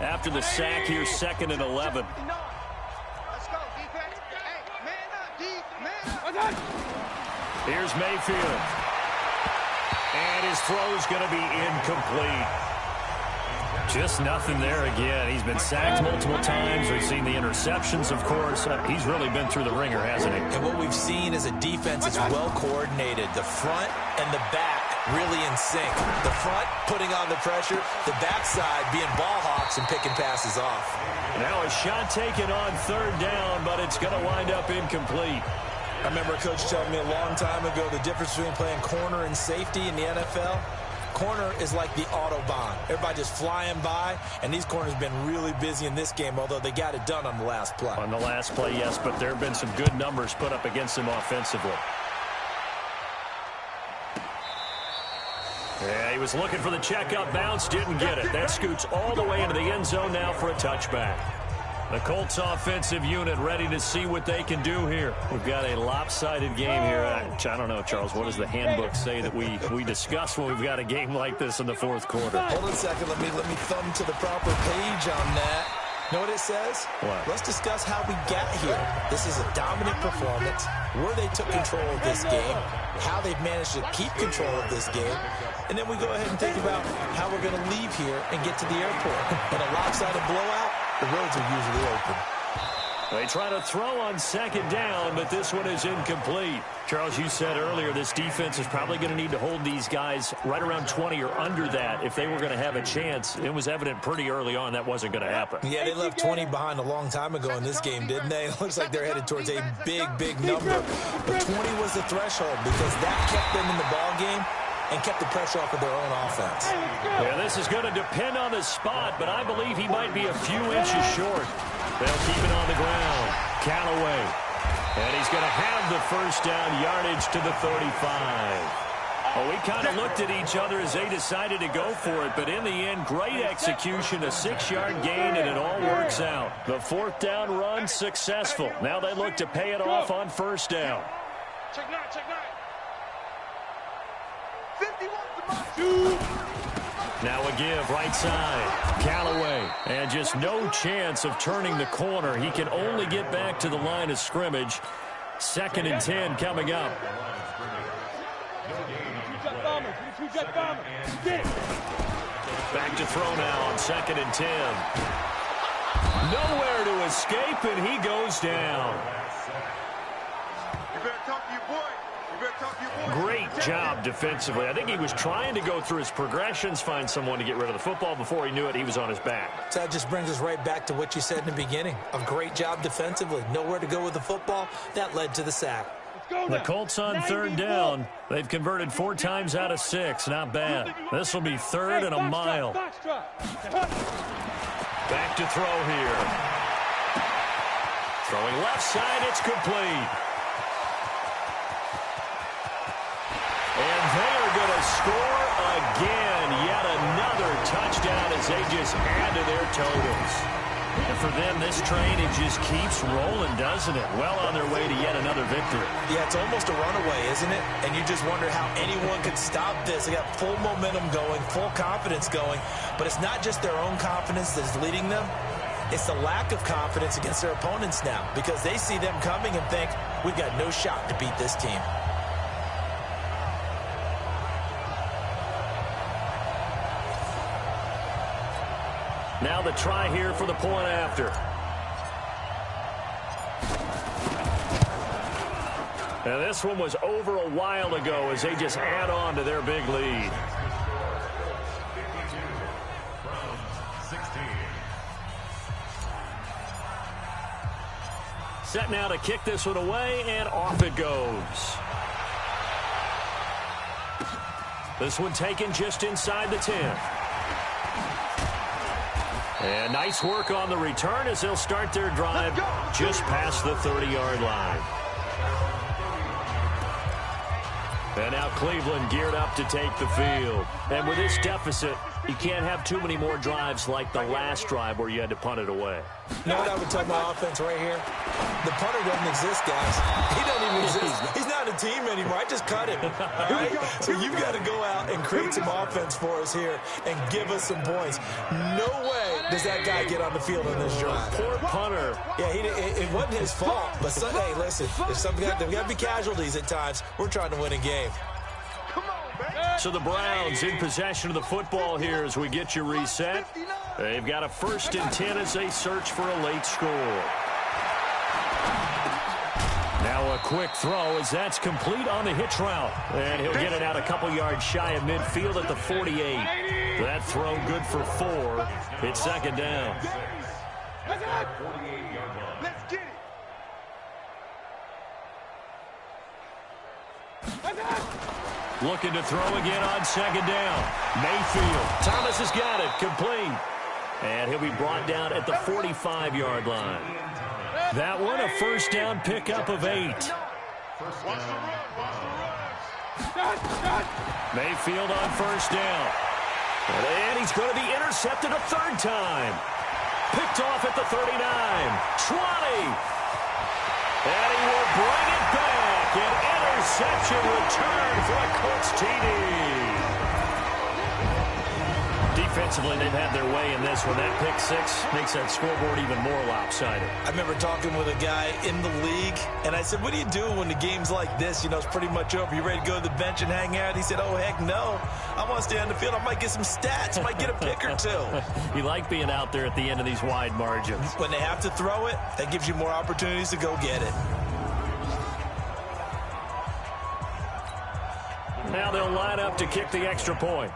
After the sack, here's 2nd and 11. Let's go, defense. Hey, man up, man up. Here's Mayfield. And his throw's going to be incomplete. Just nothing there again. He's been sacked multiple times. We've seen the interceptions, of course. He's really been through the ringer, hasn't he? And what we've seen is a defense that's well coordinated. The front and the back really in sync. The front putting on the pressure, the backside being ball hawks and picking passes off. Now a shot taken on 3rd down, but it's going to wind up incomplete. I remember a coach telling me a long time ago the difference between playing corner and safety in the NFL. corner is like the Autobahn. Everybody just flying by, and these corners have been really busy in this game, although they got it done on the last play. On the last play, yes, but there have been some good numbers put up against him offensively. Yeah, he was looking for the checkup bounce, didn't get it. That scoots all the way into the end zone now for a touchback. The Colts offensive unit ready to see what they can do here. We've got a lopsided game here. I don't know, Charles, what does the handbook say that we discuss when we've got a game like this in the fourth quarter? Hold on a second. Let me thumb to the proper page on that. Know what it says? What? Let's discuss how we got here. This is a dominant performance, where they took control of this game, how they've managed to keep control of this game, and then we go ahead and think about how we're going to leave here and get to the airport. In a lopsided blowout, the roads are usually open. They try to throw on second down, but this one is incomplete. Charles, you said earlier this defense is probably going to need to hold these guys right around 20 or under that if they were going to have a chance. It was evident pretty early on that wasn't going to happen. Yeah, they left 20 behind a long time ago in this game, didn't they? It looks like they're headed towards a big, big number. But 20 was the threshold because that kept them in the ball game and kept the pressure off of their own offense. Yeah, this is going to depend on the spot, but I believe he might be a few inches short. They'll keep it on the ground. Callaway. And he's going to have the first down, yardage to the 35. Well, we kind of looked at each other as they decided to go for it, but in the end, great execution, a 6-yard gain, and it all works out. The fourth down run successful. Now they look to pay it off on first down. Check 9, check 9. 51 to my 2. Now a give, right side. Callaway. And just no chance of turning the corner. He can only get back to the line of scrimmage. 2nd and 10 coming up. Back to throw now on 2nd and 10. Nowhere to escape, and he goes down. You better talk to your boy. Great job defensively. I think he was trying to go through his progressions, find someone to get rid of the football. Before he knew it, he was on his back. So that just brings us right back to what you said in the beginning. A great job defensively. Nowhere to go with the football. That led to the sack. The Colts on 3rd down. They've converted 4 times out of 6. Not bad. This will be 3rd and a mile. Back to throw here. Throwing left side. It's complete. And they are going to score again. Yet another touchdown as they just add to their totals. And for them, this train, it just keeps rolling, doesn't it? Well on their way to yet another victory. Yeah, it's almost a runaway, isn't it? And you just wonder how anyone could stop this. They got full momentum going, full confidence going. But it's not just their own confidence that is leading them. It's the lack of confidence against their opponents now because they see them coming and think, we've got no shot to beat this team. Now the try here for the point after. And this one was over a while ago as they just add on to their big lead. Set now to kick this one away, and off it goes. This one taken just inside the 10. And nice work on the return as they'll start their drive just past the 30-yard line. And now Cleveland geared up to take the field. And with this deficit, you can't have too many more drives like the last drive where you had to punt it away. You know what I would tell my offense right here? The punter doesn't exist, guys. He doesn't even exist. He's not a team anymore. I just cut him. All right? So you've got to go out and create some offense for us here and give us some points. No way does that guy get on the field on this drive. Poor punter. Yeah, it wasn't his fault. But hey, listen, there's got to be casualties at times. We're trying to win a game. So the Browns in possession of the football here as we get you reset. They've got a 1st and 10 as they search for a late score. Now a quick throw as that's complete on the hitch route. And he'll get it out a couple yards shy of midfield at the 48. That throw good for 4. It's 2nd down. Let's get it. Looking to throw again on second down. Mayfield. Thomas has got it. Complete. And he'll be brought down at the 45-yard line. That one, a first down pickup of 8. Mayfield on first down. And he's going to be intercepted a third time. Picked off at the 39. 20. And he will bring it back. An interception return for a Colts TD. Defensively, they've had their way in this one. That pick six makes that scoreboard even more lopsided. I remember talking with a guy in the league, and I said, what do you do when the game's like this? You know, it's pretty much over. You ready to go to the bench and hang out? He said, oh, heck no. I want to stay on the field. I might get some stats. I might get a pick or two. You like being out there at the end of these wide margins. When they have to throw it, that gives you more opportunities to go get it. Now they'll line up to kick the extra point.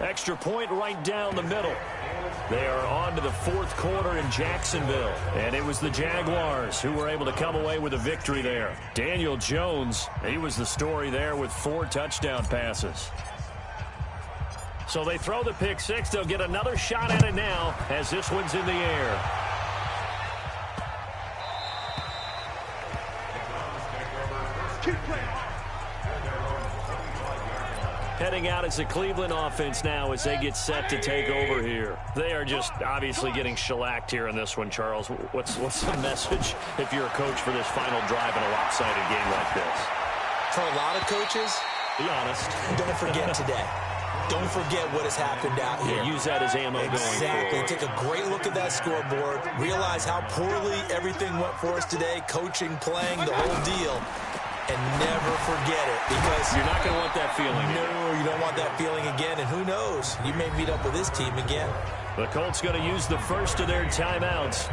Extra point right down the middle. They are on to the fourth quarter in Jacksonville. And it was the Jaguars who were able to come away with a victory there. Daniel Jones, he was the story there with 4 touchdown passes. So they throw the pick six. They'll get another shot at it now as this one's in the air. Heading out as the Cleveland offense now as they get set to take over here. They are just obviously getting shellacked here in this one, Charles. What's the message if you're a coach for this final drive in a lopsided game like this? For a lot of coaches, be honest. Don't forget today. Don't forget what has happened out here. Yeah, use that as ammo going forward. Exactly. Take a great look at that scoreboard. Realize how poorly everything went for us today. Coaching, playing, the whole deal. And never forget it, because you're not going to want that feeling again. No, you don't want that feeling again. And who knows? You may meet up with this team again. The Colts going to use the first of their timeouts.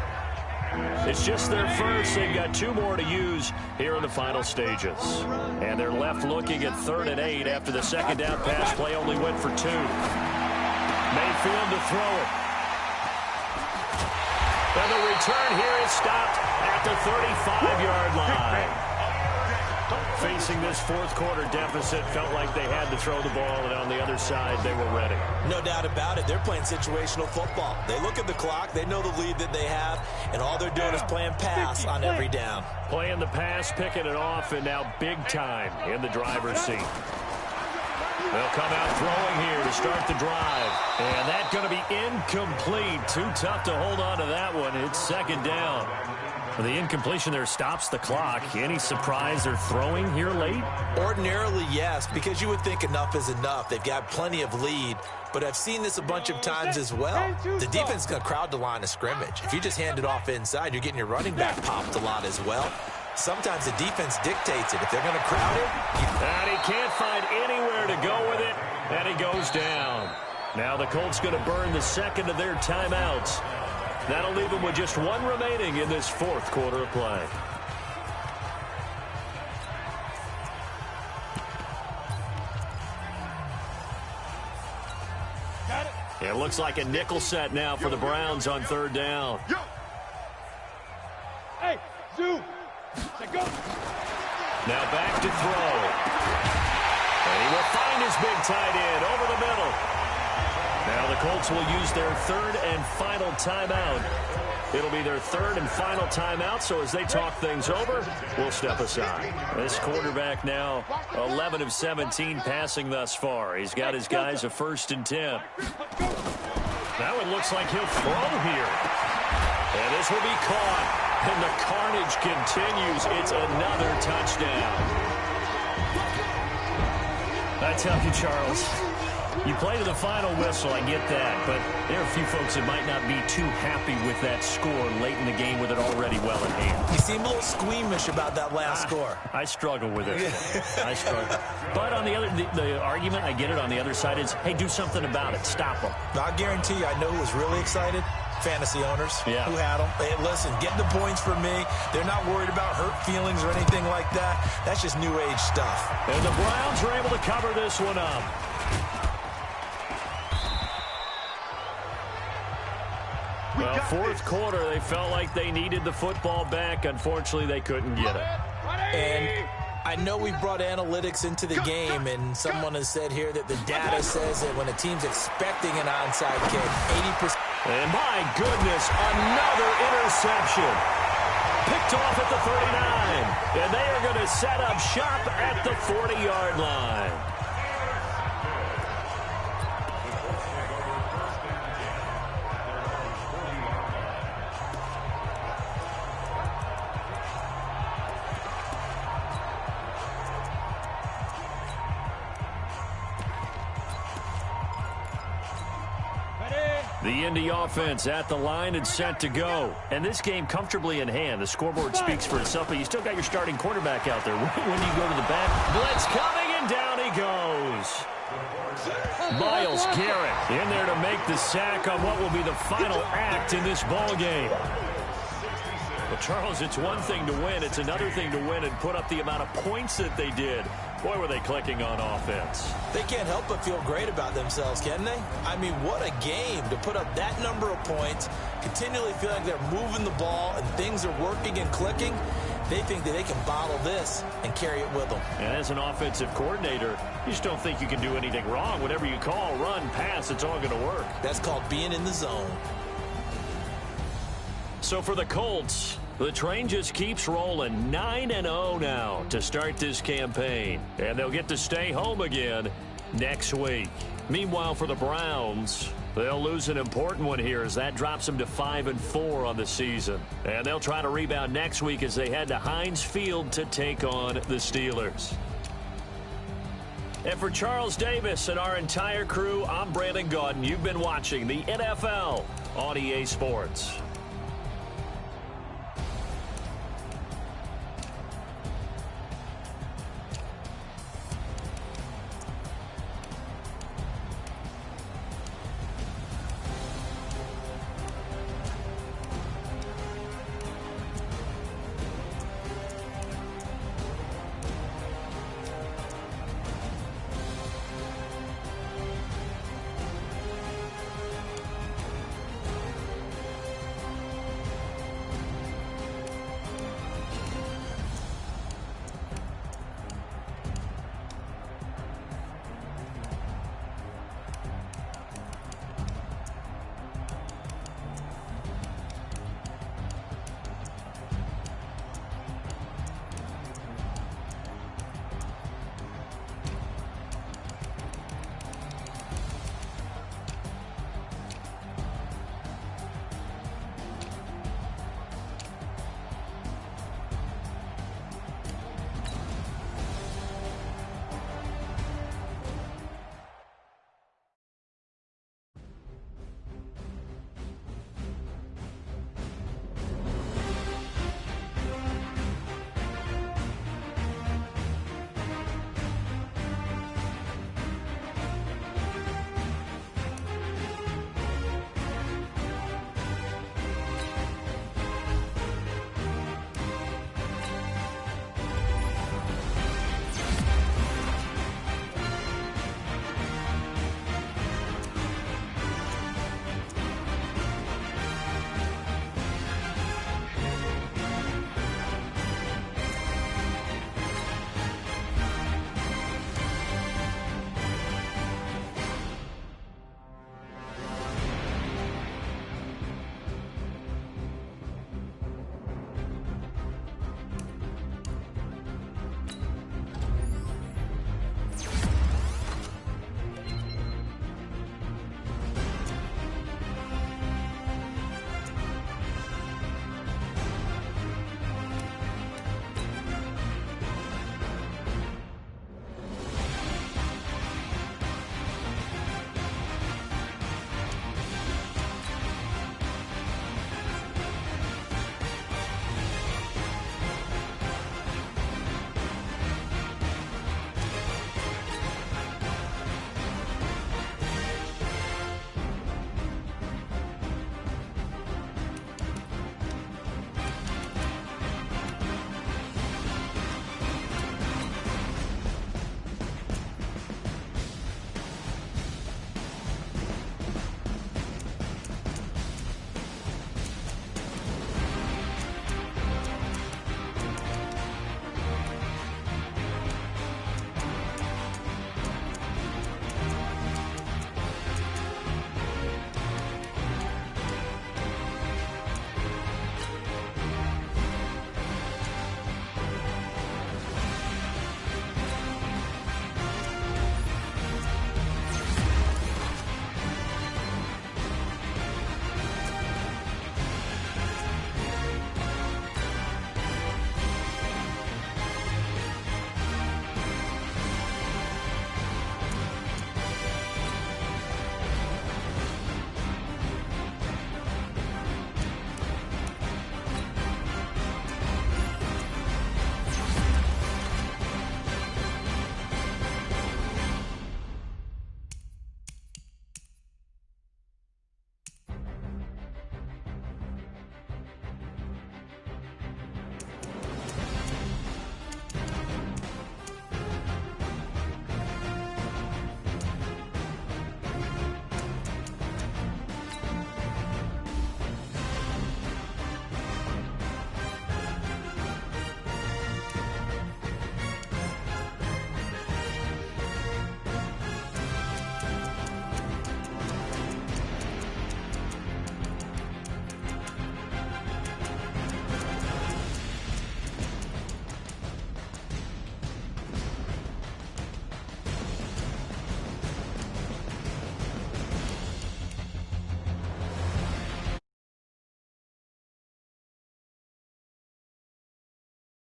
It's just their first. They've got 2 more to use here in the final stages. And they're left looking at 3rd and 8 after the second down pass play only went for 2. Mayfield to throw it. And the return here is stopped at the 35-yard line. Facing this fourth quarter deficit, felt like they had to throw the ball, and on the other side, they were ready. No doubt about it. They're playing situational football. They look at the clock, they know the lead that they have, and all they're doing is playing pass on every down. Playing the pass, picking it off, and now big time in the driver's seat. They'll come out throwing here to start the drive. And that's going to be incomplete. Too tough to hold on to that one. It's second down. The incompletion there stops the clock. Any surprise they're throwing here late? Ordinarily, yes, because you would think enough is enough. They've got plenty of lead, but I've seen this a bunch of times as well. The defense is going to crowd the line of scrimmage. If you just hand it off inside, you're getting your running back popped a lot as well. Sometimes the defense dictates it. If they're going to crowd it, and he can't find anywhere to go with it, and he goes down. Now the Colts going to burn the second of their timeouts. That'll leave them with just 1 remaining in this fourth quarter of play. Got it. It looks like a nickel set now for the Browns on 3rd down. Yo. Hey, Zoo. Go. Now back to throw. And he will find his big tight end over the middle. Now the Colts will use their 3rd and final timeout. It'll be their 3rd and final timeout, so as they talk things over, we'll step aside. This quarterback now 11 of 17 passing thus far. He's got his guys a 1st and 10. Now it looks like he'll throw here. And this will be caught. And the carnage continues. It's another touchdown. I tell you, Charles, you play to the final whistle, I get that, but there are a few folks that might not be too happy with that score late in the game with it already well in hand. You seem a little squeamish about that last score. I struggle with it. I struggle. But on the argument, I get it on the other side is, hey, do something about it. Stop them. I guarantee you, I know who was really excited. fantasy owners who Yeah. had them. Hey, listen, get the points for me. They're not worried about hurt feelings or anything like that. That's just new age stuff. And the Browns are able to cover this one up. Well, fourth quarter, they felt like they needed the football back. Unfortunately, they couldn't get it. And I know we brought analytics into the game, and someone has said here that the data says that when a team's expecting an onside kick, 80%. And my goodness, another interception. Picked off at the 39. And they are going to set up shop at the 40-yard line. The Indy offense at the line and set to go. And this game comfortably in hand. The scoreboard speaks for itself, but you still got your starting quarterback out there. When do you go to the back? Blitz coming, and down he goes. Myles Garrett in there to make the sack on what will be the final act in this ball game. Well, Charles, it's one thing to win. It's another thing to win and put up the amount of points that they did. Boy, were they clicking on offense. They can't help but feel great about themselves, can they? I mean, what a game to put up that number of points, continually feel like they're moving the ball and things are working and clicking. They think that they can bottle this and carry it with them. And as an offensive coordinator, you just don't think you can do anything wrong. Whatever you call, run, pass, it's all going to work. That's called being in the zone. So for the Colts, the train just keeps rolling. 9-0 now to start this campaign. And they'll get to stay home again next week. Meanwhile, for the Browns, they'll lose an important one here as that drops them to 5-4 on the season. And they'll try to rebound next week as they head to Heinz Field to take on the Steelers. And for Charles Davis and our entire crew, I'm Brandon Gaudin. You've been watching the NFL on EA Sports.